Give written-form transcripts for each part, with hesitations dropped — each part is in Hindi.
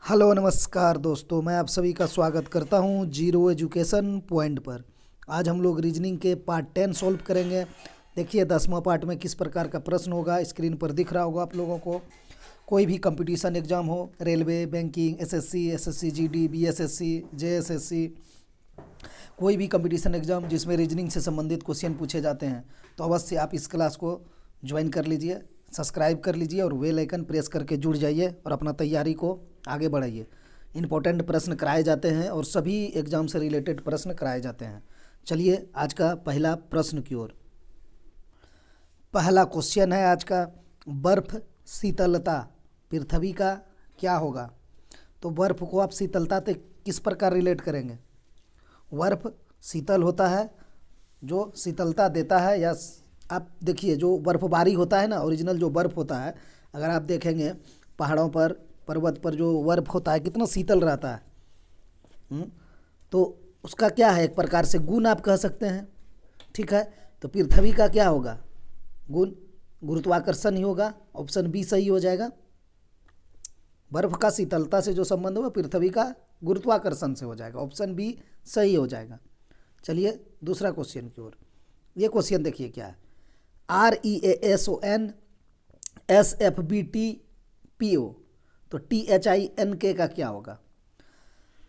हेलो नमस्कार दोस्तों, मैं आप सभी का स्वागत करता हूं जीरो एजुकेशन पॉइंट पर। आज हम लोग रीजनिंग के पार्ट 10 सॉल्व करेंगे। देखिए 10वां पार्ट में किस प्रकार का प्रश्न होगा, स्क्रीन पर दिख रहा होगा आप लोगों को। कोई भी कंपटीशन एग्जाम हो, railway, banking, SSC GD, BSSC, JSSC, कोई भी कंपटीशन एग्जाम जिसमें रीजनिंग से संबंधित क्वेश्चन पूछे जाते हैं, तो अवश्य आप इस क्लास को ज्वाइन कर लीजिए, सब्सक्राइब कर लीजिए और बेल आइकन प्रेस करके जुड़ जाइए और अपना तैयारी को आगे बढ़ाइए। इंपॉर्टेंट प्रश्न कराए जाते हैं और सभी एग्जाम से रिलेटेड प्रश्न कराए जाते हैं। चलिए आज का पहला प्रश्न की ओर। पहला क्वेश्चन है आज का, बर्फ शीतलता पृथ्वी का क्या होगा। तो बर्फ को आप शीतलता से किस प्रकार रिलेट करेंगे। बर्फ शीतल होता है, जो शीतलता देता है, या आप देखिए जो बर्फबारी होता है ना, ओरिजिनल जो बर्फ़ होता है, अगर आप देखेंगे पहाड़ों पर, पर्वत पर जो बर्फ़ होता है कितना शीतल रहता है। तो उसका क्या है, एक प्रकार से गुण आप कह सकते हैं। ठीक है, तो पृथ्वी का क्या होगा, गुण गुरुत्वाकर्षण ही होगा। ऑप्शन बी सही हो जाएगा। बर्फ़ का शीतलता से जो संबंध होगा पृथ्वी का गुरुत्वाकर्षण से हो जाएगा। ऑप्शन बी सही हो जाएगा। चलिए दूसरा क्वेश्चन की ओर। ये क्वेश्चन देखिए क्या है, REASONSFBTPO, तो THINK का क्या होगा।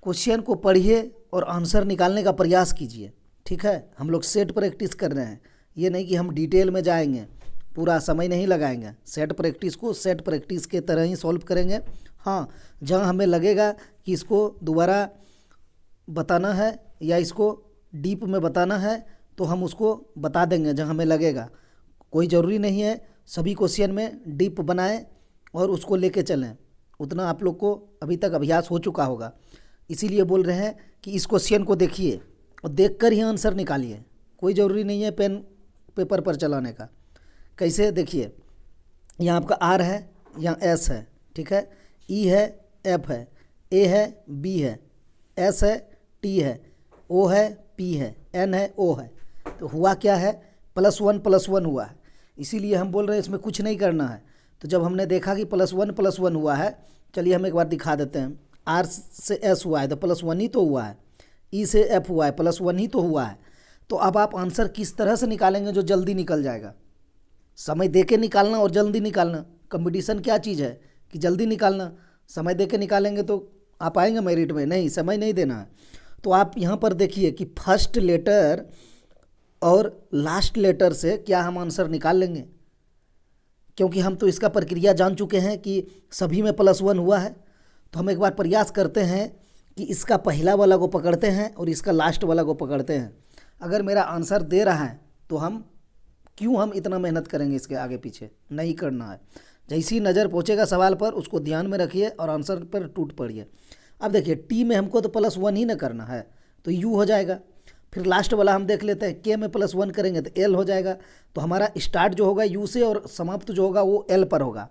क्वेश्चन को पढ़िए और आंसर निकालने का प्रयास कीजिए। ठीक है, हम लोग सेट प्रैक्टिस कर रहे हैं, ये नहीं कि हम डिटेल में जाएंगे, पूरा समय नहीं लगाएंगे। सेट प्रैक्टिस को सेट प्रैक्टिस के तरह ही सॉल्व करेंगे। हाँ, जहाँ हमें लगेगा कि इसको दोबारा बताना है या इसको डीप में बताना है तो हम उसको बता देंगे जहाँ हमें लगेगा। कोई ज़रूरी नहीं है सभी क्वेश्चन में डीप बनाएं और उसको लेके चलें, उतना आप लोग को अभी तक अभ्यास हो चुका होगा। इसीलिए बोल रहे हैं कि इस क्वेश्चन को देखिए और देखकर ही आंसर निकालिए। कोई ज़रूरी नहीं है पेन पेपर पर चलाने का। कैसे, देखिए यहाँ आपका आर है, यहाँ एस है, ठीक है, ई है, एफ है, ए है, बी है, एस है, टी है, ओ है, पी है, एन है, ओ है। तो हुआ क्या है, +1+1 हुआ है। इसीलिए हम बोल रहे हैं इसमें कुछ नहीं करना है। तो जब हमने देखा कि +1+1 हुआ है, चलिए हम एक बार दिखा देते हैं। आर से एस हुआ है तो +1 ही तो हुआ है, ई से एफ हुआ है +1 ही तो हुआ है। तो अब आप आंसर किस तरह से निकालेंगे जो जल्दी निकल जाएगा। समय दे के निकालना और जल्दी निकालना, कंपटीशन क्या चीज़ है कि जल्दी निकालना। समय दे के निकालेंगे तो आप आएंगे मेरिट में, नहीं, समय नहीं देना है। तो आप यहाँ पर देखिए कि फर्स्ट लेटर और लास्ट लेटर से क्या हम आंसर निकाल लेंगे, क्योंकि हम तो इसका प्रक्रिया जान चुके हैं कि सभी में +1 हुआ है। तो हम एक बार प्रयास करते हैं कि इसका पहला वाला को पकड़ते हैं और इसका लास्ट वाला को पकड़ते हैं। अगर मेरा आंसर दे रहा है तो हम इतना मेहनत करेंगे इसके आगे पीछे, नहीं करना है। जैसी नज़र पहुँचेगा सवाल पर उसको ध्यान में रखिए और आंसर पर टूट पड़िए। अब देखिए टी में हमको तो +1 ही ना करना है, तो यू हो जाएगा। फिर लास्ट वाला हम देख लेते हैं, के में +1 करेंगे तो एल हो जाएगा। तो हमारा स्टार्ट जो होगा यू से और समाप्त जो होगा वो एल पर होगा।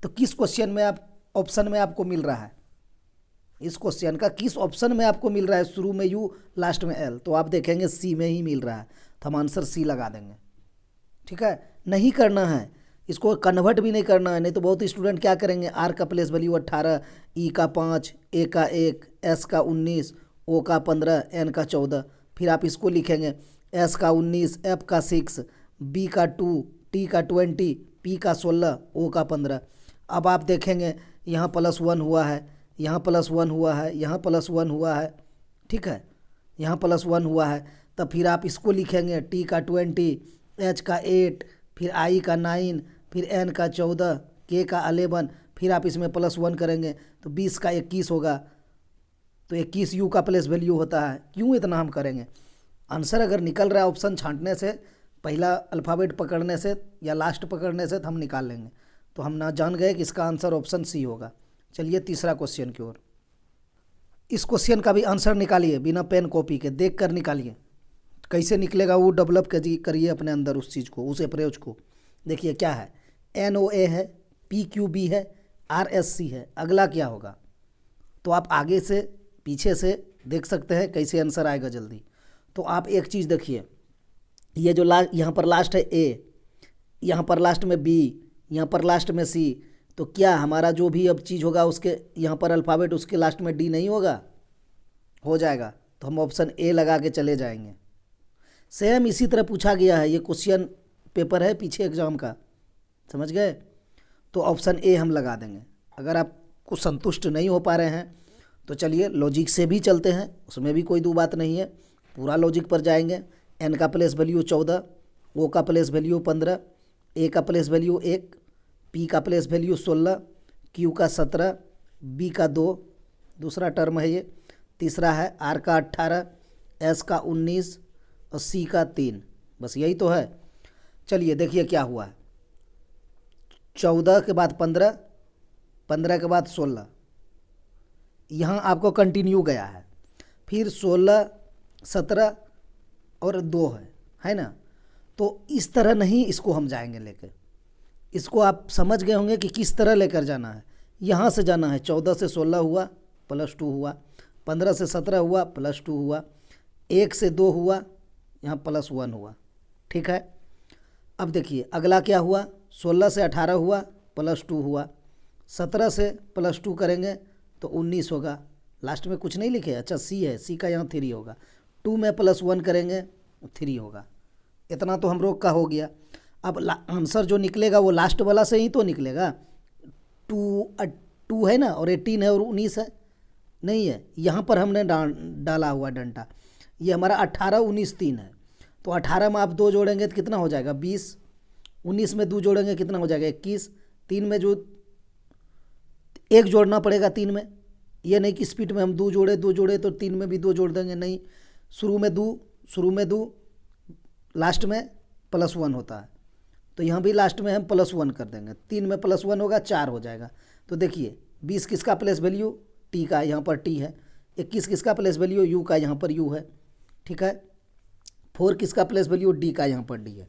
तो किस क्वेश्चन में आप ऑप्शन में आपको मिल रहा है, इस क्वेश्चन का किस ऑप्शन में आपको मिल रहा है, शुरू में यू लास्ट में एल, तो आप देखेंगे सी में ही मिल रहा है, तो हम आंसर सी लगा देंगे। ठीक है, नहीं करना है इसको, कन्वर्ट भी नहीं करना है। नहीं तो बहुत स्टूडेंट क्या करेंगे, आर का प्लेस वैल्यू 18, ई का 5, ए का 1, एस का 19, ओ का 15, एन का 14। फिर आप इसको लिखेंगे एस का 19, एफ का 6, बी का 2, टी का 20, पी का 16, ओ का 15। अब आप देखेंगे यहाँ +1 हुआ है, यहाँ +1 हुआ है, यहाँ +1 हुआ है, ठीक है, यहाँ +1 हुआ है। तब फिर आप इसको लिखेंगे टी का 20, एच का 8, फिर आई का 9, फिर एन का 14, के का 11। फिर आप इसमें +1 करेंगे तो 20 का 21 होगा, तो 21 यू का प्लेस वैल्यू होता है। क्यों इतना हम करेंगे, आंसर अगर निकल रहा है ऑप्शन छांटने से, पहला अल्फ़ाबेट पकड़ने से या लास्ट पकड़ने से, तो हम निकाल लेंगे। तो हम ना जान गए कि इसका आंसर ऑप्शन सी होगा। चलिए तीसरा क्वेश्चन की ओर। इस क्वेश्चन का भी आंसर निकालिए बिना पेन कॉपी के, देख कर निकालिए। कैसे निकलेगा वो डेवलप करिए अपने अंदर उस चीज़ को, उस अप्रोच को। देखिए क्या है, NOA है, PQB है, RSC है। अगला क्या होगा, तो आप आगे से पीछे से देख सकते हैं कैसे आंसर आएगा जल्दी। तो आप एक चीज़ देखिए, ये जो यहाँ पर लास्ट है A, यहाँ पर लास्ट में B, यहाँ पर लास्ट में C, तो क्या हमारा जो भी अब चीज़ होगा उसके यहाँ पर अल्फ़ाबेट उसके लास्ट में डी नहीं होगा? हो जाएगा, तो हम ऑप्शन ए लगा के चले जाएंगे। सेम इसी तरह पूछा गया है, ये क्वेश्चन पेपर है पीछे एग्ज़ाम का, समझ गए? तो ऑप्शन ए हम लगा देंगे। अगर आपको संतुष्ट नहीं हो पा रहे हैं तो चलिए लॉजिक से भी चलते हैं, उसमें भी कोई दो बात नहीं है, पूरा लॉजिक पर जाएंगे। एन का प्लेस वैल्यू 14, ओ का प्लेस वैल्यू 15, ए का प्लेस वैल्यू 1, पी का प्लेस वैल्यू 16, क्यू का 17, बी का 2, दूसरा टर्म है ये, तीसरा है आर का 18, एस का 19 और सी का 3। बस यही तो है। चलिए देखिए क्या हुआ है। 14 के बाद 15, 15 के बाद 16, यहाँ आपको कंटिन्यू गया है, फिर 16, 17 और 2 है ना? तो इस तरह नहीं इसको हम जाएंगे लेकर, इसको आप समझ गए होंगे कि किस तरह लेकर जाना है। यहाँ से जाना है, 14 से 16 हुआ +2 हुआ, 15 से 17 हुआ +2 हुआ, 1 से 2 हुआ, यहाँ +1 हुआ, ठीक है। अब देखिए अगला क्या हुआ, 16 से 18 हुआ +2 हुआ, 17 से +2 करेंगे तो 19 होगा। लास्ट में कुछ नहीं लिखे, अच्छा सी है, सी का यहाँ 3 होगा, 2 में +1 करेंगे 3 होगा। इतना तो हम लोग का हो गया। अब आंसर जो निकलेगा वो लास्ट वाला से ही तो निकलेगा। 2 है ना, और 18 है और 19 है, नहीं है, यहाँ पर हमने डाला हुआ डंडा। ये हमारा 18, 19, 3 है, तो 18 में आप 2 जोड़ेंगे तो कितना हो जाएगा 20, 19 में 2 जोड़ेंगे कितना हो जाएगा 21, 3 में जो 1 जोड़ना पड़ेगा 3 में, ये नहीं कि स्पीड में हम 2 जोड़े तो 3 में भी 2 जोड़ देंगे, नहीं, शुरू में 2 लास्ट में +1 होता है, तो यहाँ भी लास्ट में हम +1 कर देंगे, 3 में +1 होगा 4 हो जाएगा। तो देखिए 20 किसका प्लेस वैल्यू, टी का, यहाँ पर टी है। 21 किसका प्लेस वैल्यू, यू का, यहाँ पर यू है, ठीक है। 4 किसका प्लेस वैल्यू, डी का, यहाँ पर डी है।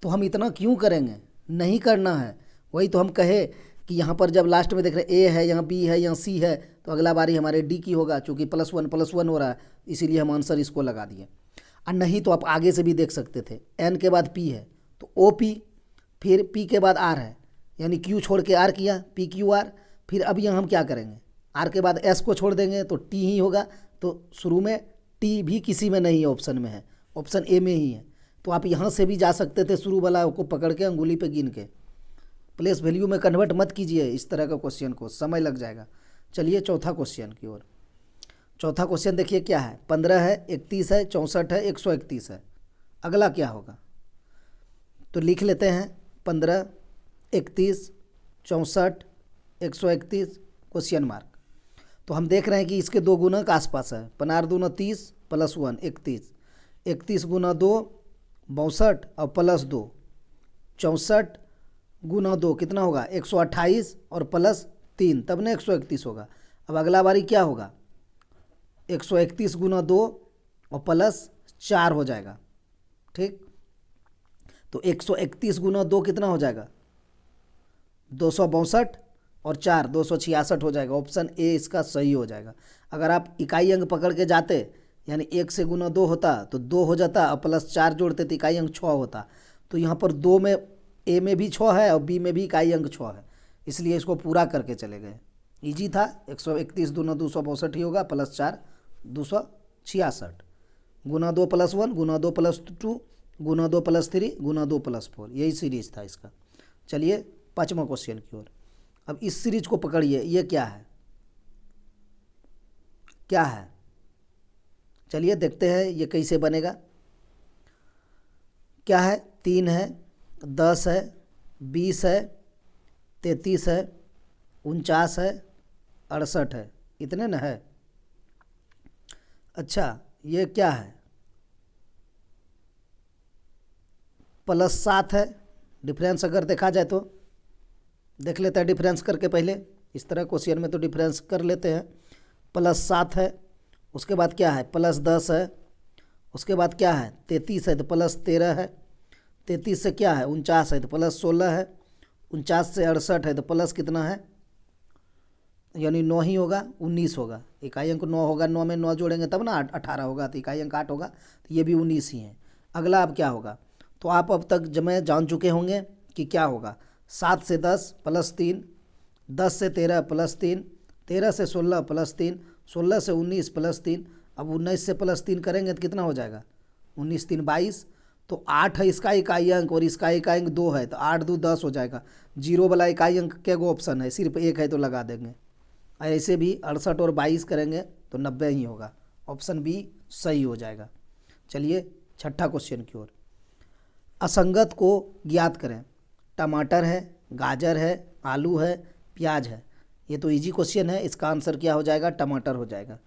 तो हम इतना क्यों करेंगे, नहीं करना है। वही तो हम कहे कि यहाँ पर जब लास्ट में देख रहे ए है, यहाँ बी है, यहाँ सी है, तो अगला बारी हमारे डी की होगा, चूँकि +1 हो रहा है, इसीलिए हम आंसर इसको लगा दिए। और नहीं तो आप आगे से भी देख सकते थे, एन के बाद पी है तो ओ पी, फिर पी के बाद आर है, यानी क्यू छोड़ के आर किया, पी क्यू आर। फिर अब यहाँ हम क्या करेंगे, आर के बाद एस को छोड़ देंगे तो टी ही होगा। तो शुरू में टी भी किसी में नहीं है, ऑप्शन में है, ऑप्शन ए में ही है। तो आप यहाँ से भी जा सकते थे, शुरू वाला को पकड़ के अंगुली पे गिन के। प्लेस वैल्यू में कन्वर्ट मत कीजिए इस तरह का क्वेश्चन को, समय लग जाएगा। चलिए चौथा क्वेश्चन की ओर। चौथा क्वेश्चन देखिए क्या है, 15 है, 31 है, 64 है, 131 है। अगला क्या होगा, तो लिख लेते हैं 15, 31, 64, 131 क्वेश्चन मार्क। तो हम देख रहे हैं कि इसके 2 गुणक आसपास है, 15 दूना 30 +1 31, 31 गुना 2 62 और +2 64 गुना 2 कितना होगा 128 और +3 तब ना 131 होगा। अब अगला बारी क्या होगा, 131 गुना 2 और +4 हो जाएगा, ठीक। तो 131 गुना 2 कितना हो जाएगा 262 और 4 266 हो जाएगा। ऑप्शन ए इसका सही हो जाएगा। अगर आप इकाई अंक पकड़ के जाते, यानी 1 से गुना 2 होता तो 2 हो जाता, और +4 जोड़ते तो इकाई अंक 6 होता। तो यहाँ पर 2 में ए में भी 6 है और बी में भी इकाई अंक 6 है, इसलिए इसको पूरा करके चले गए। इजी था। 131 दूना 262 ही होगा, +4 266 गुना 2 +1 गुना 2 +2 गुना 2 +3 गुना 2 +4, यही सीरीज था इसका। चलिए 5वां क्वेश्चन की ओर। अब इस सीरीज को पकड़िए, ये क्या है, क्या है, चलिए देखते हैं ये कैसे बनेगा। क्या है, 3 है, 10 है, 20 है, 33 है, 49 है, 68 है, इतने न है। अच्छा ये क्या है, +7 है। डिफरेंस अगर देखा जाए तो देख लेते हैं डिफरेंस करके, पहले इस तरह क्वेश्चन में तो डिफरेंस कर लेते हैं। +7 है, उसके बाद क्या है +10 है, उसके बाद क्या है 33 है तो +13 है, 33 से क्या है 49 है तो +16 है, 49 से 68 है तो प्लस कितना है, यानी 9 ही होगा, 19 होगा। इकाई अंक 9 होगा, 9 में 9 जोड़ेंगे तब ना 18 होगा, तो इकाई अंक 8 होगा, तो ये भी 19 ही है। अगला अब क्या होगा, तो आप अब तक जब मैं जान चुके होंगे कि क्या होगा, 7 से 10 +3 10 से 13 प्लस 3, 13 से 16 प्लस 3, 16 से 19 प्लस 3। अब 19 से प्लस 3 करेंगे तो कितना हो जाएगा, 19 3 22। तो 8 है इसका इकाई अंक और इसका इकाई अंक 2 है, तो 8 2 10 हो जाएगा। जीरो वाला इकाई अंक क्या गो ऑप्शन है, सिर्फ एक है तो लगा देंगे। ऐसे भी 68 और 22 करेंगे तो 90 ही होगा, ऑप्शन बी सही हो जाएगा। चलिए छठा क्वेश्चन की ओर। असंगत को ज्ञात करें। टमाटर है, गाजर है, आलू है, प्याज है। ये तो इजी क्वेश्चन है, इसका आंसर क्या हो जाएगा, टमाटर हो जाएगा।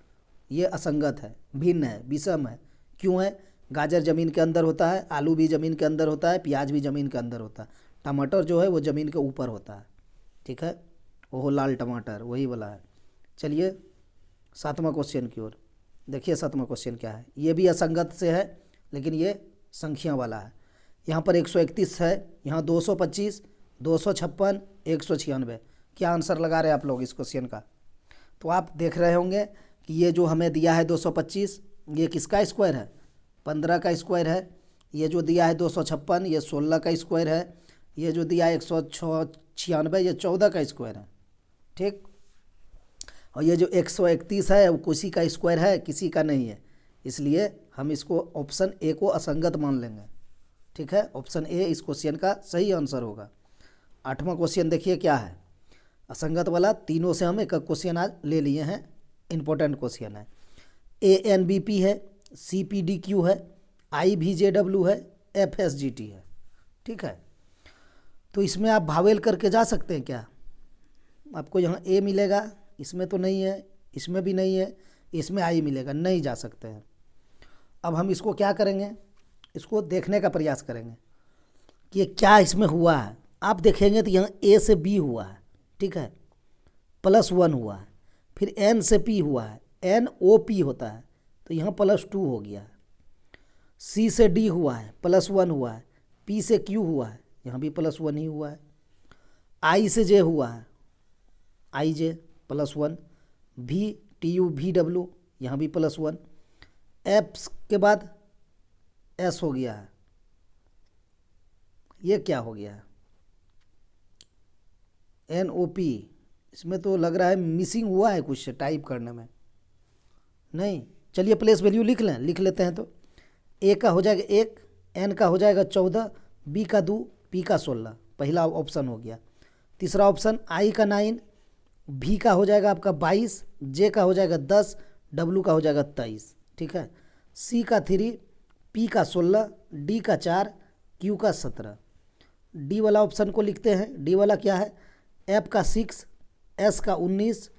ये असंगत है, भिन्न है, विषम है। क्यों है, गाजर ज़मीन के अंदर होता है, आलू भी ज़मीन के अंदर होता है, प्याज भी ज़मीन के अंदर होता है। टमाटर जो है वो ज़मीन के ऊपर होता है, ठीक है, वो लाल टमाटर वही वाला है। चलिए सातवां क्वेश्चन की ओर देखिए। सातवां क्वेश्चन क्या है, ये भी असंगत से है लेकिन ये संख्या वाला है। यहाँ पर 131 है, यहाँ 225, 256, 196। क्या आंसर लगा रहे हैं आप लोग इस क्वेश्चन का। तो आप देख रहे होंगे कि ये जो हमें दिया है 225, ये किसका स्क्वायर है, 15 का स्क्वायर है। ये जो दिया है 256, ये 16 का स्क्वायर है। ये जो दिया है 196, ये 14 का स्क्वायर है, ठीक। और ये जो 131 है वो किसी का स्क्वायर है, किसी का नहीं है, इसलिए हम इसको ऑप्शन ए को असंगत मान लेंगे, ठीक है। ऑप्शन ए इस क्वेश्चन का सही आंसर होगा। आठवां क्वेश्चन देखिए क्या है, असंगत वाला। तीनों से हम एक क्वेश्चन आज ले लिए हैं, इंपॉर्टेंट क्वेश्चन है। ANBP है, CPDQ है, IVJW है, FSGT है, ठीक है। तो इसमें आप भावेल करके जा सकते हैं क्या, आपको यहाँ ए मिलेगा, इसमें तो नहीं है, इसमें भी नहीं है, इसमें आई मिलेगा, नहीं जा सकते हैं। अब हम इसको क्या करेंगे, इसको देखने का प्रयास करेंगे कि ये क्या इसमें हुआ है। आप देखेंगे तो यहाँ ए से बी हुआ है, ठीक है, +1 हुआ है। फिर N से P हुआ है, NOP होता है, तो यहाँ +2 हो गया है। C से D हुआ है, +1 हुआ है। P से Q हुआ है, यहाँ भी +1 ही हुआ है। I से J हुआ है, IJ +1। VTUVW यहाँ भी +1। F के बाद S हो गया है, ये क्या हो गया है, NOP। इसमें तो लग रहा है मिसिंग हुआ है कुछ टाइप करने में, नहीं। चलिए प्लेस वैल्यू लिख लें, लिख लेते हैं। तो A का हो जाएगा 1, N का हो जाएगा 14, B का 2, P का 16, पहला ऑप्शन हो गया। तीसरा ऑप्शन I का 9, V का हो जाएगा आपका 22, J का हो जाएगा 10, W का हो जाएगा 23, ठीक है। C का 3, P का 16, D का 4, Q का 17। D वाला ऑप्शन को लिखते हैं, D वाला क्या है, F का 6, S का 19,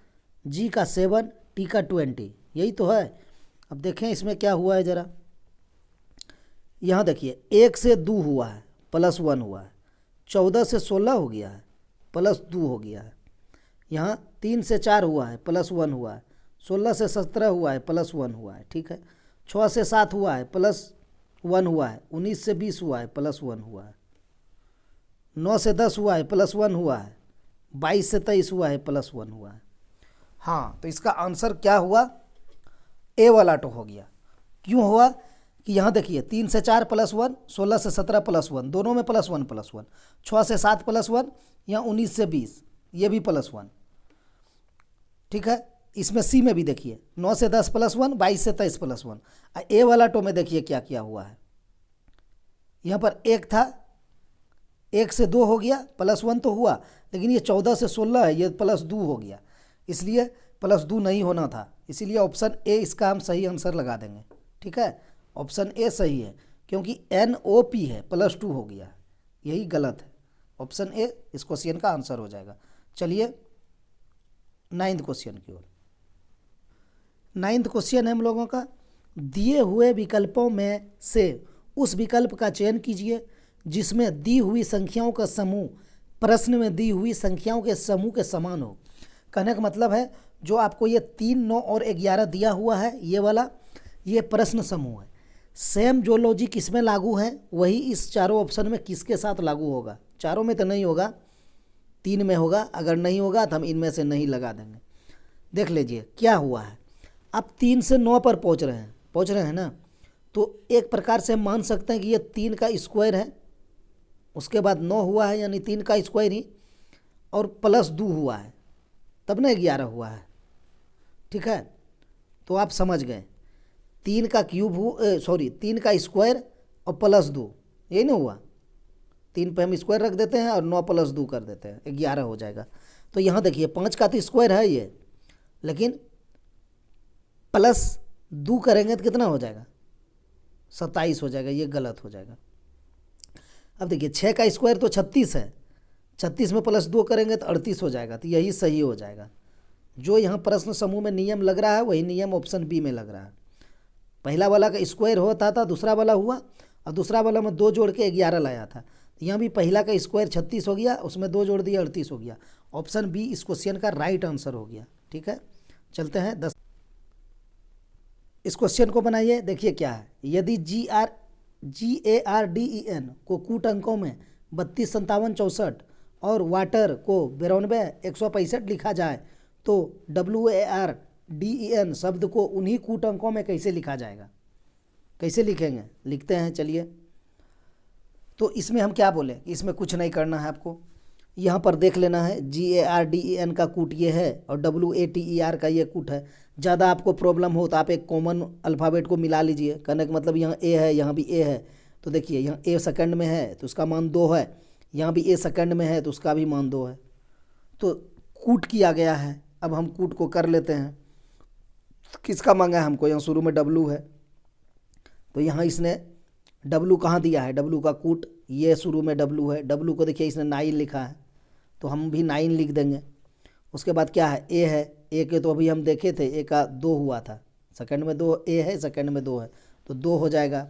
G का 7, T का 20, यही तो है। अब देखें इसमें क्या हुआ है ज़रा, यहाँ देखिए 1 से 2 हुआ है, +1 हुआ है। 14 से 16 हो गया है, +2 हो गया है। यहाँ 3 से 4 हुआ है, +1 हुआ है। 16 से 17 हुआ है, +1 हुआ है, ठीक है। 6 से 7 हुआ है, +1 हुआ है। 19 से 20 हुआ है, +1 हुआ है। 9 से 10 हुआ है, +1 हुआ है। 22 से 23 हुआ है, +1 हुआ है। हाँ, तो इसका आंसर क्या हुआ, ए वाला तो हो गया। क्यों हुआ कि यहाँ देखिए 3 से 4 +1, 16 से 17 +1, दोनों में +1, 6 से 7 +1, यहाँ 19 से 20, ये भी +1, ठीक है। इसमें सी में भी देखिए 9 से 10 +1, 22 से 23 +1। ए वाला टो में देखिए क्या क्या हुआ है, यहाँ पर 1 था, 1 से 2 हो गया, +1 तो हुआ, लेकिन ये 14 से 16 है, ये +2 हो गया, इसलिए +2 नहीं होना था। इसीलिए ऑप्शन ए इसका हम सही आंसर लगा देंगे, ठीक है। ऑप्शन ए सही है, क्योंकि NOP है, +2 हो गया, यही गलत है। ऑप्शन ए इस क्वेश्चन का आंसर हो जाएगा। चलिए 9th क्वेश्चन की ओर। 9th क्वेश्चन है हम लोगों का, दिए हुए विकल्पों में से उस विकल्प का चयन कीजिए जिसमें दी हुई संख्याओं का समूह प्रश्न में दी हुई संख्याओं के समूह के समान हो। कहने का मतलब है जो आपको ये 3, 9 और 11 दिया हुआ है, ये वाला ये प्रश्न समूह है। सेम जो लॉजिक इसमें लागू है वही इस चारों ऑप्शन में किसके साथ लागू होगा, चारों में तो नहीं होगा, 3 में होगा। अगर नहीं होगा तो हम इनमें से नहीं लगा देंगे। देख लीजिए क्या हुआ है, आप 3 से 9 पर पहुंच रहे हैं ना, तो एक प्रकार से हम मान सकते हैं कि ये 3 का स्क्वायर है, उसके बाद 9 हुआ है, यानी 3 का स्क्वायर ही, और प्लस 2 हुआ है, तब ना 11 हुआ है, ठीक है। तो आप समझ गए, 3 का क्यूब 3 का स्क्वायर और प्लस 2, यही ना हुआ। 3 पे हम स्क्वायर रख देते हैं और 9 प्लस 2 कर देते हैं, 11 हो जाएगा। तो यहाँ देखिए 5 का तो स्क्वायर है ये, लेकिन प्लस 2 करेंगे तो कितना हो जाएगा, 27 हो जाएगा, ये गलत हो जाएगा। अब देखिए 6 का स्क्वायर तो 36 है, 36 में प्लस 2 करेंगे तो 38 हो जाएगा, तो यही सही हो जाएगा। जो यहाँ प्रश्न समूह में नियम लग रहा है वही नियम ऑप्शन बी में लग रहा है। पहला वाला का स्क्वायर होता था, दूसरा वाला हुआ, और दूसरा वाला में 2 जोड़ के 11 लाया था। तो यहाँ भी पहला का स्क्वायर 36 हो गया, उसमें 2 जोड़ दिया 38 हो गया। ऑप्शन बी इस क्वेश्चन का राइट आंसर हो गया, ठीक है। चलते हैं 10। इस क्वेश्चन को बनाइए, देखिए क्या है। यदि GARDEN को कूट अंकों में 32, 57, 64 और वाटर को 92, 165 लिखा जाए तो WARDEN शब्द को उन्हीं कूट अंकों में कैसे लिखा जाएगा, कैसे लिखेंगे, लिखते हैं चलिए। तो इसमें हम क्या बोले, इसमें कुछ नहीं करना है आपको, यहाँ पर देख लेना है। GARDEN का कूट ये है और WATER का ये कूट है। ज़्यादा आपको प्रॉब्लम हो तो आप एक कॉमन अल्फ़ाबेट को मिला लीजिए। कहने का मतलब यहाँ A है, यहाँ भी A है, तो देखिए यहाँ A सेकंड में है तो उसका मान 2 है, यहाँ भी A सेकंड में है तो उसका भी मान 2 है। तो कूट किया गया है, अब हम कूट को कर लेते हैं। किसका मांगा है हमको, यहाँ शुरू में W है, तो यहाँ इसने W कहाँ दिया है, W का कूट ये शुरू में W है, W को देखिए इसने 9 लिखा है, तो हम भी 9 लिख देंगे। उसके बाद क्या है, A है, A के तो अभी हम देखे थे A का 2 हुआ था, सेकंड में 2 A है, सेकंड में 2 है, तो 2 हो जाएगा,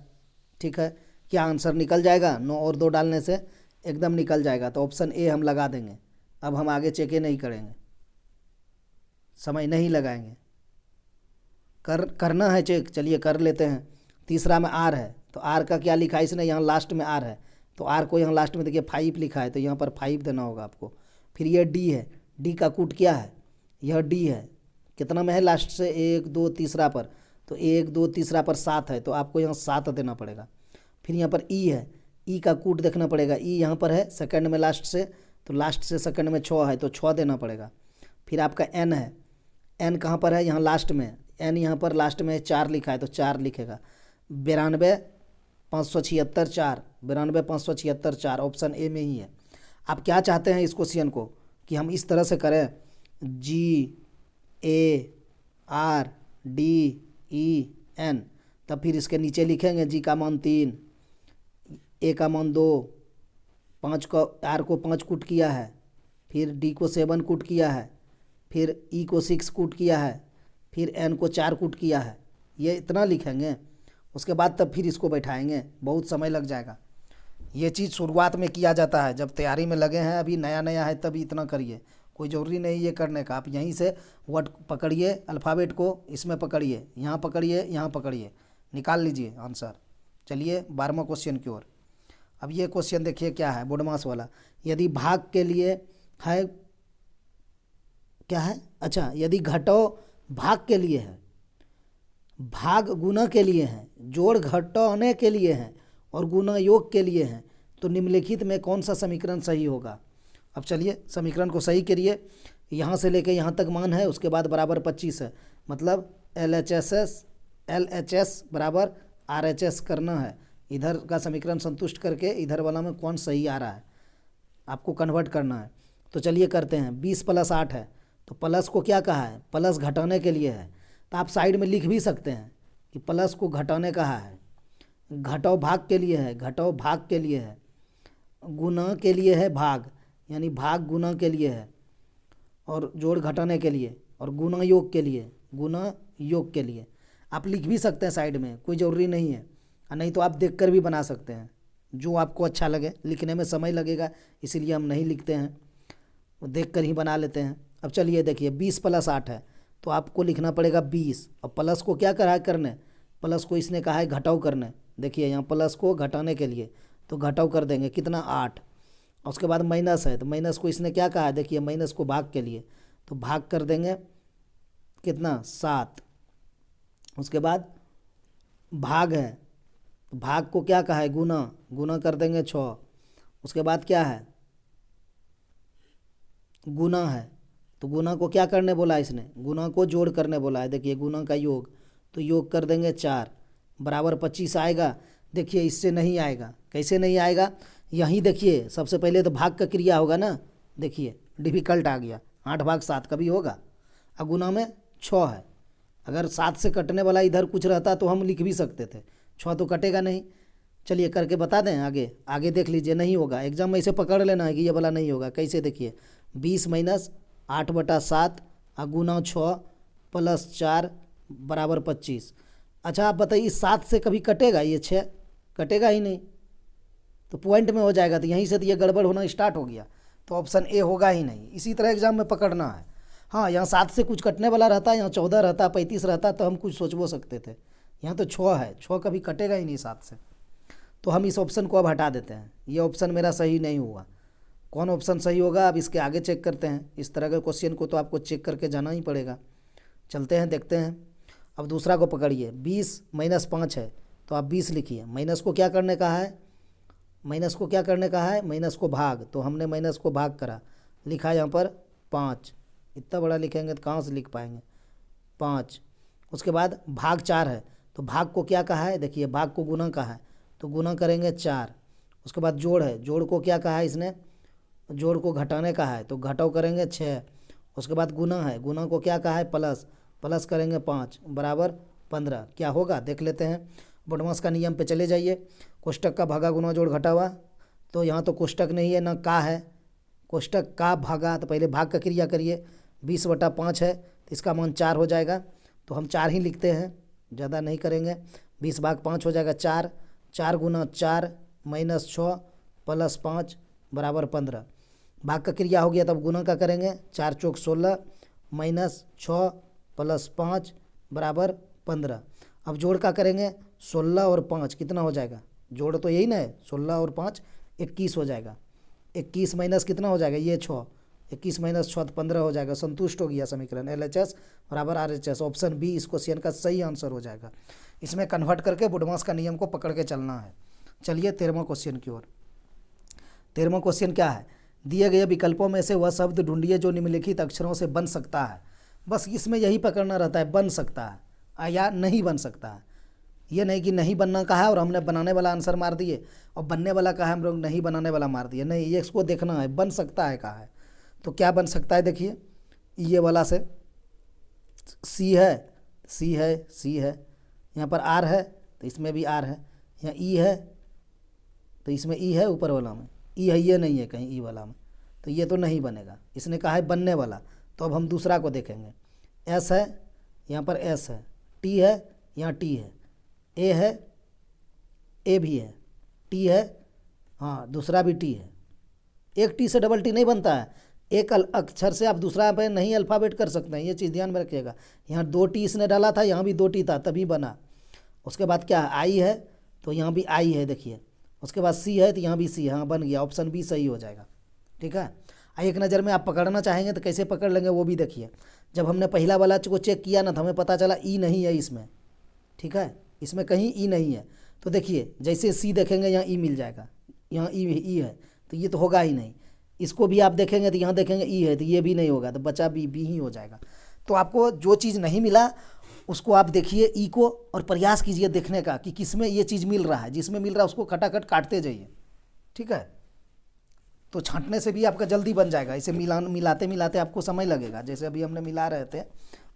ठीक है। क्या आंसर निकल जाएगा, 9 और 2 डालने से एकदम निकल जाएगा, तो ऑप्शन A हम लगा देंगे। अब हम आगे चेक नहीं करेंगे, समय नहीं लगाएंगे, करना है चेक, चलिए कर लेते हैं। तीसरा में R है, तो R का क्या लिखा है इसने, यहाँ लास्ट में R है, तो R को यहाँ लास्ट में देखिए 5 लिखा है, तो यहाँ पर 5 देना होगा आपको। फिर ये D है, D का कूट क्या है, यह D है, कितना में है लास्ट से, 1 2 तीसरा पर, तो 1 2 तीसरा पर 7 है, तो आपको यहाँ 7 देना पड़ेगा। फिर यहाँ पर E है, E का कूट देखना पड़ेगा, E यहाँ पर है सेकंड में लास्ट से, तो लास्ट से सेकंड में 6 है, तो 6 देना पड़ेगा। फिर आपका N है, N कहाँ पर है, यहाँ लास्ट में, N यहाँ पर लास्ट में 4 लिखा है, तो 4 लिखेगा। 92 576 4, 92 576 4 ऑप्शन ए में ही है। आप क्या चाहते हैं इस क्वेश्चन को कि हम इस तरह से करें, GARDEN, तब फिर इसके नीचे लिखेंगे G का मान 3, A का मान 2, 5 को R को 5 कूट किया है, फिर D को 7 कूट किया है, फिर E को 6 कूट किया है, फिर N को 4 कूट किया है, ये इतना लिखेंगे। उसके बाद तब फिर इसको बैठाएंगे, बहुत समय लग जाएगा। ये चीज़ शुरुआत में किया जाता है, जब तैयारी में लगे हैं, अभी नया नया है तभी इतना करिए, कोई ज़रूरी नहीं ये करने का। आप यहीं से वर्ड पकड़िए, अल्फ़ाबेट को इसमें पकड़िए, यहाँ पकड़िए, यहाँ पकड़िए, निकाल लीजिए आंसर। चलिए 12वां क्वेश्चन की ओर। अब ये क्वेश्चन देखिए क्या है, बोडमास वाला। यदि भाग के लिए है, क्या है, अच्छा, यदि घटाओ भाग के लिए है, भाग गुना के लिए है, जोड़ घटाने के लिए है और गुना योग के लिए है, तो निम्नलिखित में कौन सा समीकरण सही होगा। अब चलिए समीकरण को सही करिए। यहाँ से लेके यहाँ तक मान है, उसके बाद बराबर 25 है, मतलब LHS बराबर RHS करना है। इधर का समीकरण संतुष्ट करके इधर वाला में कौन सही आ रहा है आपको कन्वर्ट करना है। तो चलिए करते हैं। 20 + 8 है, तो प्लस को क्या कहा है, प्लस घटाने के लिए है, तो आप साइड में लिख भी सकते हैं कि प्लस को घटाने कहा है। घटाओ भाग के लिए है, घटाओ भाग के लिए है, गुना के लिए है भाग, यानी भाग गुना के लिए है, और जोड़ घटाने के लिए, और गुना योग के लिए, गुना योग के लिए। आप लिख भी सकते हैं साइड में, कोई ज़रूरी नहीं है, और नहीं तो आप देखकर भी बना सकते हैं, जो आपको अच्छा लगे। लिखने में समय लगेगा इसीलिए हम नहीं लिखते हैं, वो देख कर ही बना लेते हैं। अब चलिए देखिए 20 + 8 है, तो आपको लिखना पड़ेगा 20, और प्लस को क्या करा है करने, प्लस को इसने कहा है घटाव करने। देखिए यहाँ प्लस को घटाने के लिए, तो घटाव कर देंगे कितना, 8। और उसके बाद माइनस है, तो माइनस को इसने क्या कहा है, देखिए माइनस को भाग के लिए, तो भाग कर देंगे कितना, 7। उसके बाद भाग है, तो भाग को क्या कहा है, गुना, गुना कर देंगे 6। उसके बाद क्या है, गुना है, तो गुना को क्या करने बोला है इसने, गुना को जोड़ करने बोला है। देखिए गुना का योग, तो योग कर देंगे 4 बराबर 25 आएगा। देखिए इससे नहीं आएगा, कैसे नहीं आएगा, यहीं देखिए सबसे पहले तो भाग का क्रिया होगा ना। देखिए डिफ़िकल्ट आ गया, 8 भाग 7 कभी होगा, और गुना में 6 है। अगर 7 से कटने वाला इधर कुछ रहता तो हम लिख भी सकते थे, 6 तो कटेगा नहीं। चलिए करके बता दें, आगे आगे देख लीजिए, नहीं होगा। एग्जाम में ऐसे पकड़ लेना है कि ये वाला नहीं होगा। कैसे, देखिए 20 माइनस 8/7 और गुना 6 प्लस 4 बराबर 25। अच्छा आप बताइए 7 से कभी कटेगा ये 6? कटेगा ही नहीं, तो पॉइंट में हो जाएगा। तो यहीं से तो ये गड़बड़ होना स्टार्ट हो गया, तो ऑप्शन ए होगा ही नहीं। इसी तरह एग्जाम में पकड़ना है। हाँ यहाँ 7 से कुछ कटने वाला रहता, यहाँ 14 रहता, 35 रहता, तो हम कुछ सोच वो सकते थे। यहाँ तो 6 है, 6 कभी कटेगा ही नहीं 7 से। तो हम इस ऑप्शन को अब हटा देते हैं, ये ऑप्शन मेरा सही नहीं हुआ। कौन ऑप्शन सही होगा अब इसके आगे चेक करते हैं। इस तरह के क्वेश्चन को तो आपको चेक करके जाना ही पड़ेगा। चलते हैं देखते हैं। अब दूसरा को पकड़िए, 20 माइनस 5 है, तो आप 20 लिखिए। माइनस को क्या करने का है, माइनस को क्या करने का है, माइनस को भाग, तो हमने माइनस को भाग करा, लिखा यहाँ पर 5। इतना बड़ा लिखेंगे तो कहाँ से लिख पाएंगे, 5। उसके बाद भाग 4 है, तो भाग को क्या कहा है, देखिए भाग को गुना कहा है, तो गुना करेंगे 4। उसके बाद जोड़ है, जोड़ को क्या कहा है इसने, जोड़ को घटाने का है, तो घटाव करेंगे 6। उसके बाद गुना है, गुना को क्या कहा है, प्लस, प्लस करेंगे 5 बराबर 15। क्या होगा देख लेते हैं। बॉडमास का नियम पे चले जाइए। कोष्टक का भागा गुना जोड़ घटावा, तो यहाँ तो कोष्टक नहीं है ना का है, कोष्टक का भागा, तो पहले भाग का क्रिया करिए। 20/5 है, तो इसका मान 4 हो जाएगा, तो हम 4 ही लिखते हैं, ज़्यादा नहीं करेंगे। 20/5 हो जाएगा 4, 4 गुना 4 माइनस 6 प्लस 5 बराबर 15। भाग का क्रिया हो गया, तब गुना का करेंगे, 4 चौक 16 माइनस 6 प्लस 5 बराबर 15। अब जोड़ का करेंगे, 16 और 5 कितना हो जाएगा, जोड़ तो यही ना है, 16 और 5 21 हो जाएगा। 21 माइनस कितना हो जाएगा, ये 6, 21 माइनस 6 तो 15 हो जाएगा। संतुष्ट हो गया समीकरण। LHS बराबर RHS, ऑप्शन बी इस क्वेश्चन का सही आंसर हो जाएगा। इसमें कन्वर्ट करके बॉडमास का नियम को पकड़ के चलना है। चलिए 13वां क्वेश्चन की ओर। 13वां क्वेश्चन क्या है, दिए गए विकल्पों में से वह शब्द ढूंढिए जो निम्नलिखित अक्षरों से बन सकता है। बस इसमें यही पकड़ना रहता है, बन सकता है या नहीं बन सकता है। ये नहीं कि नहीं बनना कहा है और हमने बनाने वाला आंसर मार दिए, और बनने वाला कहा है हम लोग नहीं बनाने वाला मार दिए। नहीं, ये इसको देखना है, बन सकता है कहा है, तो क्या बन सकता है। देखिए ये वाला से सी है, सी है, सी है, यहाँ पर आर है तो इसमें भी आर है, यहाँ ई है तो इसमें ई है, ऊपर वाला में ई है, ये नहीं है कहीं ई वाला में, तो ये तो नहीं बनेगा। इसने कहा है बनने वाला, तो अब हम दूसरा को देखेंगे। एस है, यहाँ पर एस है, टी है, यहाँ टी है, ए है, ए भी है, टी है, हाँ दूसरा भी टी है। एक टी से डबल टी नहीं बनता है, एक अक्षर से आप दूसरा पे नहीं अल्फ़ाबेट कर सकते हैं, ये चीज़ ध्यान में रखिएगा। यहाँ 2 टी इसने डाला था, यहाँ भी 2 टी था तभी बना। उसके बाद क्या है, आई है, तो यहाँ भी आई है देखिए। उसके बाद सी है, तो यहाँ भी सी है, हाँ बन गया, ऑप्शन बी सही हो जाएगा। ठीक है, एक नज़र में आप पकड़ना चाहेंगे तो कैसे पकड़ लेंगे वो भी देखिए। जब हमने पहला वाला को चेक किया ना, तो हमें पता चला ई नहीं है इसमें। ठीक है, इसमें कहीं ई नहीं है, तो देखिए जैसे सी देखेंगे यहाँ ई मिल जाएगा, यहाँ ई है, तो ये तो होगा ही नहीं। इसको भी आप देखेंगे तो यहाँ देखेंगे ई है, तो ये भी नहीं होगा, तो बचा बी ही हो जाएगा। तो आपको जो चीज़ नहीं मिला उसको आप देखिए ई को, और प्रयास कीजिए देखने का कि किस में ये चीज़ मिल रहा है। जिसमें मिल रहा है उसको खटाखट काटते जाइए। ठीक है, तो छांटने से भी आपका जल्दी बन जाएगा। इसे मिलाते मिलाते आपको समय लगेगा। जैसे अभी हमने मिला रहे थे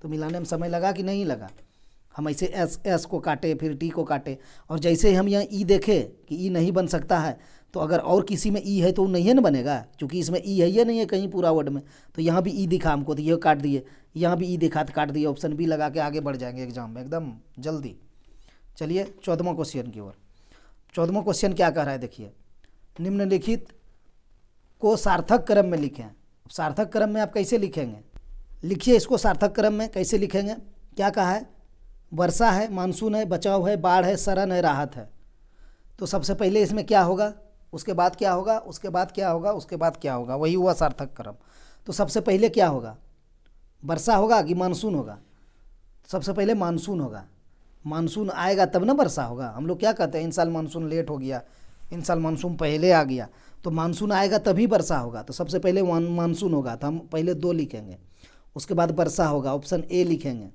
तो मिलाने में समय लगा कि नहीं लगा। हम ऐसे एस को काटे, फिर टी को काटे, और जैसे हम यहाँ ई देखे कि ई नहीं बन सकता है, तो अगर और किसी में ई है तो वो नहीं है ना बनेगा, क्योंकि इसमें ई है, ये नहीं है कहीं पूरा वर्ड में। तो यहाँ भी ई दिखा हमको, तो ये काट दिए, यहाँ भी ई दिखा तो काट दिए। ऑप्शन बी लगा के आगे बढ़ जाएंगे एग्जाम में एकदम जल्दी। चलिए 14वां क्वेश्चन की ओर। 14वां क्वेश्चन क्या कह रहा है, देखिए निम्नलिखित को सार्थक क्रम में लिखें। सार्थक क्रम में आप कैसे लिखेंगे, लिखिए इसको सार्थक क्रम में कैसे लिखेंगे। क्या कहा है, वर्षा है, मानसून है, बचाव है, बाढ़ है, शरण है, राहत है। तो सबसे पहले इसमें क्या होगा, उसके बाद क्या होगा, उसके बाद क्या होगा, उसके बाद क्या होगा, वही हुआ सार्थक क्रम। तो सबसे पहले क्या होगा, वर्षा होगा कि मानसून होगा। सबसे पहले मानसून होगा, मानसून आएगा तब ना वर्षा होगा। हम लोग क्या कहते हैं, इन साल मानसून लेट हो गया, इन साल मानसून पहले आ गया। तो मानसून आएगा तभी वर्षा होगा, तो सबसे पहले मानसून होगा तो हम पहले 2 लिखेंगे, उसके बाद वर्षा होगा, ऑप्शन ए लिखेंगे।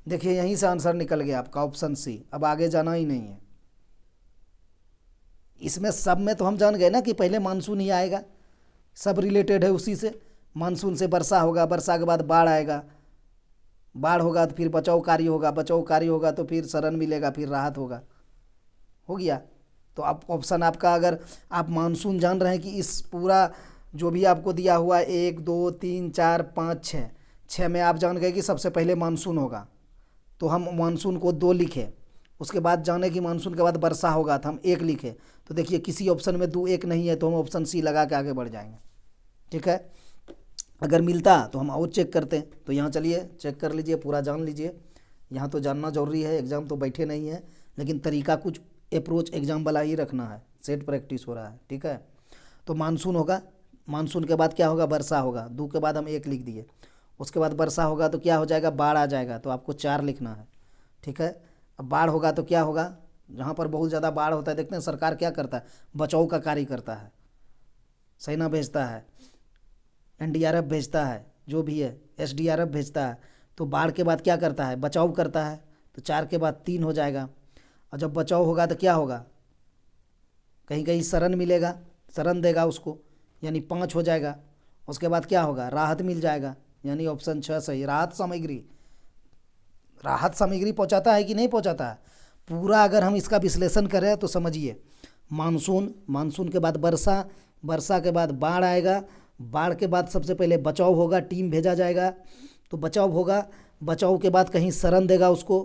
देखिए यहीं से आंसर निकल गया आपका ऑप्शन सी, अब आगे जाना ही नहीं है। इसमें सब में तो हम जान गए ना कि पहले मानसून ही आएगा, सब रिलेटेड है उसी से। मानसून से वर्षा होगा, वर्षा के बाद बाढ़ आएगा, बाढ़ होगा तो फिर बचाव कार्य होगा, बचाव कार्य होगा तो फिर शरण मिलेगा, फिर राहत होगा। हो गया। तो आप ऑप्शन आपका, अगर आप मानसून जान रहे हैं कि इस पूरा जो भी आपको दिया हुआ है 1 2 3 4 5 6 में आप जान गए कि सबसे पहले मानसून होगा, तो हम मानसून को 2 लिखे। उसके बाद जाने कि मानसून के बाद वर्षा होगा तो हम 1 लिखे। तो देखिए किसी ऑप्शन में 2 1 नहीं है, तो हम ऑप्शन सी लगा के आगे बढ़ जाएंगे। ठीक है, अगर मिलता तो हम और चेक करते हैं। तो यहाँ चलिए चेक कर लीजिए, पूरा जान लीजिए। यहाँ तो जानना जरूरी है, एग्ज़ाम तो बैठे नहीं है, लेकिन तरीका कुछ अप्रोच एग्ज़ाम वाला ही रखना है, सेट प्रैक्टिस हो रहा है। ठीक है, तो मानसून होगा, मानसून के बाद क्या होगा, वर्षा होगा, 2 के बाद हम 1 लिख दिए। उसके बाद वर्षा होगा तो क्या हो जाएगा, बाढ़ आ जाएगा, तो आपको 4 लिखना है। ठीक है, अब बाढ़ होगा तो क्या होगा, जहाँ पर बहुत ज़्यादा बाढ़ होता है, देखते हैं सरकार क्या करता है, बचाव का कार्य करता है, सेना भेजता है, एनडीआरएफ भेजता है, जो भी है एसडीआरएफ भेजता है। तो बाढ़ के बाद क्या करता है, बचाव करता है, तो 4 के बाद 3 हो जाएगा। और जब बचाव होगा तो क्या होगा, कहीं कहीं शरण मिलेगा, शरण देगा उसको, यानी 5 हो जाएगा। उसके बाद क्या होगा, राहत मिल जाएगा, यानी ऑप्शन 6 सही। राहत सामग्री, राहत सामग्री पहुंचाता है कि नहीं पहुंचाता है, पूरा अगर हम इसका विश्लेषण करें तो समझिए, मानसून, मानसून के बाद वर्षा, वर्षा के बाद बाढ़ आएगा, बाढ़ के बाद सबसे पहले बचाव होगा, टीम भेजा जाएगा, तो बचाव होगा, बचाव के बाद कहीं शरण देगा उसको,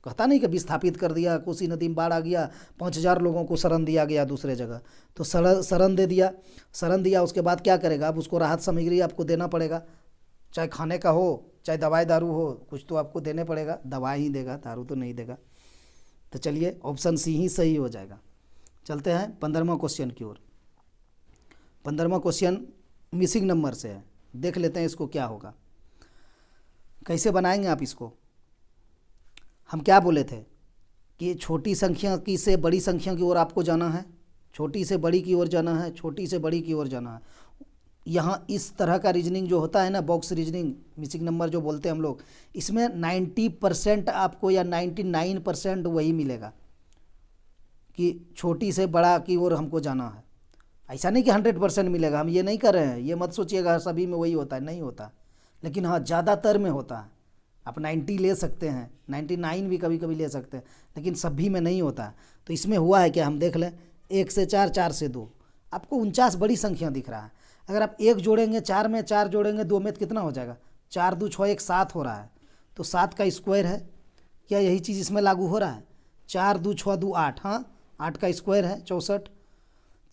कहता नहीं कि विस्थापित कर दिया, कोसी नदी में बाढ़ आ गया, 5000 लोगों को शरण दिया गया दूसरे जगह, तो शरण दे दिया, शरण दिया। उसके बाद क्या करेगा, अब उसको राहत सामग्री आपको देना पड़ेगा, चाहे खाने का हो, चाहे दवाई दारू हो, कुछ तो आपको देने पड़ेगा, दवाई ही देगा, दारू तो नहीं देगा। तो चलिए ऑप्शन सी ही सही हो जाएगा। चलते हैं 15वां क्वेश्चन की ओर। 15वां क्वेश्चन मिसिंग नंबर से है, देख लेते हैं इसको क्या होगा, कैसे बनाएंगे आप इसको। हम क्या बोले थे कि छोटी संख्या की से बड़ी संख्या की ओर आपको जाना है, छोटी से बड़ी की ओर जाना है, छोटी से बड़ी की ओर जाना है। यहाँ इस तरह का रीजनिंग जो होता है ना, बॉक्स रीजनिंग, मिसिंग नंबर जो बोलते हैं हम लोग, इसमें 90% आपको या 99% वही मिलेगा कि छोटी से बड़ा की ओर हमको जाना है। ऐसा नहीं कि 100% मिलेगा, हम ये नहीं कर रहे हैं, ये मत सोचिएगा सभी में वही होता है, नहीं होता। लेकिन हाँ, ज़्यादातर में होता है। आप 90 ले सकते हैं, 99 भी कभी कभी ले सकते हैं, लेकिन सभी में नहीं होता। तो इसमें हुआ है क्या, हम देख लें। 1 से 4, 4 से 2, आपको 49 बड़ी संख्या दिख रहा है। अगर आप 1 जोड़ेंगे 4 में, 4 जोड़ेंगे 2 में, तो कितना हो जाएगा, 4 2 6 1 7 हो रहा है। तो 7 का स्क्वायर है, क्या यही चीज़ इसमें लागू हो रहा है, 4 2 6 2 8, हाँ 8 का स्क्वायर है 64।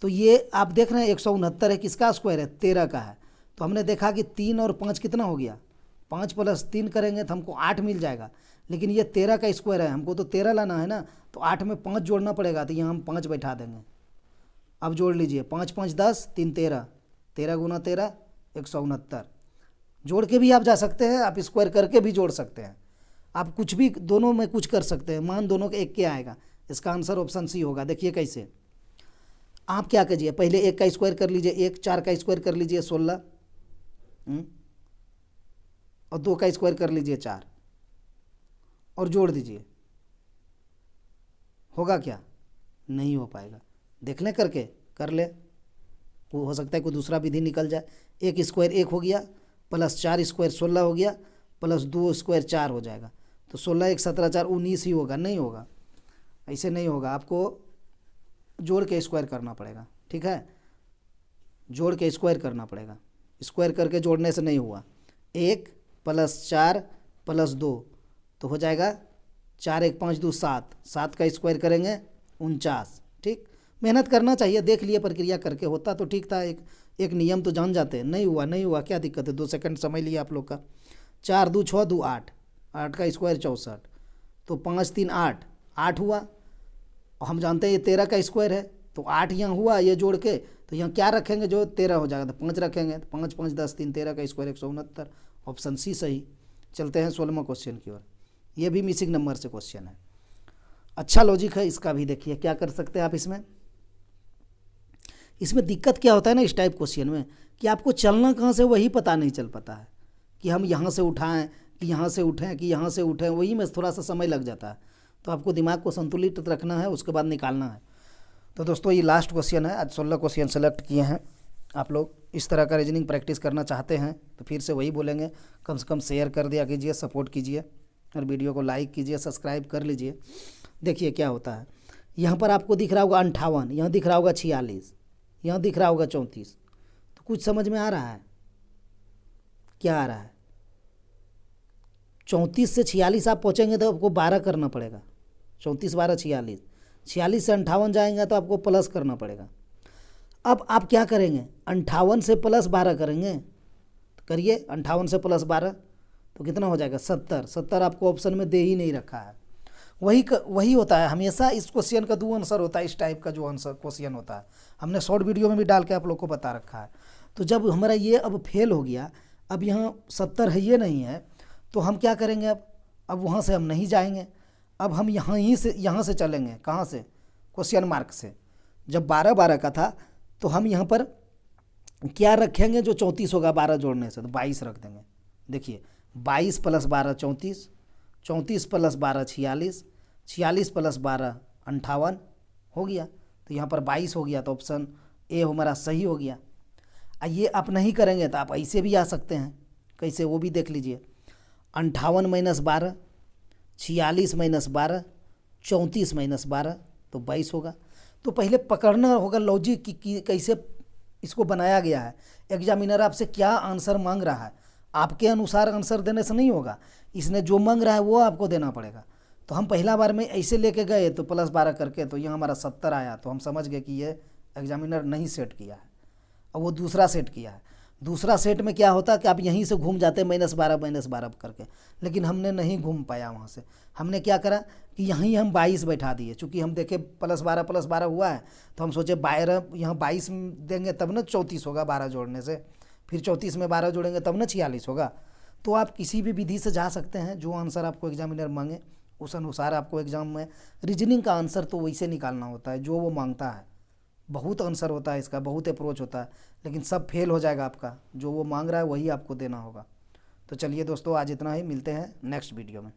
तो ये आप देख रहे हैं 169 है, किसका स्क्वायर है, 13 का है। तो हमने देखा कि 3 और 5 कितना हो गया, 5 + 3 करेंगे तो हमको 8 मिल जाएगा। लेकिन ये 13 का स्क्वायर है, हमको तो 13 लाना है ना, तो 8 में 5 जोड़ना पड़ेगा, तो यहाँ हम 5 बैठा देंगे। अब जोड़ लीजिए, 5 5 10, 3 13, 13 × 13 169। जोड़ के भी आप जा सकते हैं, आप स्क्वायर करके भी जोड़ सकते हैं, आप कुछ भी, दोनों में कुछ कर सकते हैं। मान दोनों के एक के आएगा, इसका आंसर ऑप्शन सी होगा। देखिए कैसे, आप क्या कीजिए, पहले 1 का स्क्वायर कर लीजिए, 1, 4 का स्क्वायर कर लीजिए 16, और 2 का स्क्वायर कर लीजिए 4, और जोड़ दीजिए। होगा क्या, नहीं हो पाएगा, देख लें करके, कर ले, हो सकता है कोई दूसरा विधि निकल जाए। 1 स्क्वायर 1 हो गया, प्लस 4 स्क्वायर 16 हो गया, प्लस 2 स्क्वायर 4 हो जाएगा। तो 16 1 17 4 19 ही होगा, नहीं होगा, ऐसे नहीं होगा, आपको जोड़ के स्क्वायर करना पड़ेगा। ठीक है, जोड़ के स्क्वायर करना पड़ेगा, स्क्वायर करके जोड़ने से नहीं हुआ। 1 + 4 + 2 तो हो जाएगा 4 1 5 2 7, 7 का स्क्वायर करेंगे 49। ठीक, मेहनत करना चाहिए, देख लिए प्रक्रिया करके, होता तो ठीक था, एक नियम तो जान जाते हैं। नहीं हुआ, नहीं हुआ, क्या दिक्कत है, 2 सेकंड समझ लिया आप लोग का। 4 2 6 2 8, 8 का स्क्वायर 64, तो 5 3 8, 8 हुआ। और हम जानते हैं ये 13 का स्क्वायर है, तो 8 यहाँ हुआ, ये जोड़ के, तो यहाँ क्या रखेंगे, जो 13 हो जाएगा, तो 5 रखेंगे, तो 5 5 10 3, 13 का स्क्वायर 169, ऑप्शन सी सही। चलते हैं 16वां क्वेश्चन की ओर, ये भी मिसिंग नंबर से क्वेश्चन है, अच्छा लॉजिक है इसका भी। देखिए क्या कर सकते हैं आप इसमें, इसमें दिक्कत क्या होता है ना इस टाइप क्वेश्चन में, कि आपको चलना कहाँ से वही पता नहीं चल पाता है, कि हम यहाँ से उठाएं कि यहाँ से उठें कि यहाँ से उठें, वही में थोड़ा सा समय लग जाता है। तो आपको दिमाग को संतुलित रखना है, उसके बाद निकालना है। तो दोस्तों ये लास्ट क्वेश्चन है, आज 16 क्वेश्चन सेलेक्ट किए हैं। आप लोग इस तरह का रीजनिंग प्रैक्टिस करना चाहते हैं तो फिर से वही बोलेंगे, कम से कम शेयर कर दिया कीजिए, सपोर्ट कीजिए और वीडियो को लाइक कीजिए, सब्सक्राइब कर लीजिए। देखिए क्या होता है, यहाँ पर आपको दिख रहा होगा 58, यहाँ दिख रहा होगा 46, यहाँ दिख रहा होगा 34। तो कुछ समझ में आ रहा है? क्या आ रहा है? 34 से 46 आप पहुँचेंगे तो आपको 12 करना पड़ेगा। 34 12 46, 46 से 58 जाएंगे तो आपको प्लस करना पड़ेगा। अब आप क्या करेंगे, 58 से प्लस 12 करेंगे। तो करिए 58 से प्लस 12 तो कितना हो जाएगा 70। 70 आपको ऑप्शन में दे ही नहीं रखा है। वही होता है हमेशा, इस क्वेश्चन का 2 आंसर होता है। इस टाइप का जो आंसर क्वेश्चन होता है हमने शॉर्ट वीडियो में भी डाल के आप लोग को बता रखा है। तो जब हमारा ये अब फेल हो गया, अब यहाँ 70 है ये नहीं है, तो हम क्या करेंगे, अब वहाँ से हम नहीं जाएंगे, अब हम यहाँ से चलेंगे। कहाँ से? क्वेश्चन मार्क से। जब 12 12 का था तो हम यहाँ पर क्या रखेंगे, जो 34 होगा 12 जोड़ने से, तो 22 रख देंगे। देखिए 22 + 12 34, 34 + 12 46, 46 + 12 58 हो गया। तो यहाँ पर 22 हो गया, तो ऑप्शन ए हमारा सही हो गया। ये आप नहीं करेंगे तो आप ऐसे भी आ सकते हैं। कैसे, वो भी देख लीजिए। 58 - 12, 46 - 12, 34 - 12 तो 22 होगा। तो पहले पकड़ना होगा लॉजिक कि कैसे इसको बनाया गया है। एग्जामिनर आपसे क्या आंसर मांग रहा है, आपके अनुसार आंसर देने से नहीं होगा, इसने जो मांग रहा है वो आपको देना पड़ेगा। तो हम पहला बार में ऐसे लेके गए तो +12 करके, तो यहाँ हमारा 70 आया, तो हम समझ गए कि ये एग्जामिनर नहीं सेट किया है, और वो दूसरा सेट किया है। दूसरा सेट में क्या होता कि आप यहीं से घूम जाते -12 -12 करके, लेकिन हमने नहीं घूम पाया वहाँ से। हमने क्या करा कि यहीं हम 22 बैठा दिए, चूँकि हम देखे +12 + 12 हुआ है, तो हम सोचे 12 यहाँ 22 देंगे तब ना 34 होगा 12 जोड़ने से, फिर 34 में 12 जोड़ेंगे तब ना 46 होगा। तो आप किसी भी विधि से जा सकते हैं, जो आंसर आपको एग्जामिनर मांगे उस अनुसार आपको एग्जाम में रीजनिंग का आंसर तो वैसे निकालना होता है जो वो मांगता है। बहुत आंसर होता है इसका, बहुत अप्रोच होता है, लेकिन सब फेल हो जाएगा आपका। जो वो मांग रहा है वही आपको देना होगा। तो चलिए दोस्तों, आज इतना ही, मिलते हैं नेक्स्ट वीडियो में।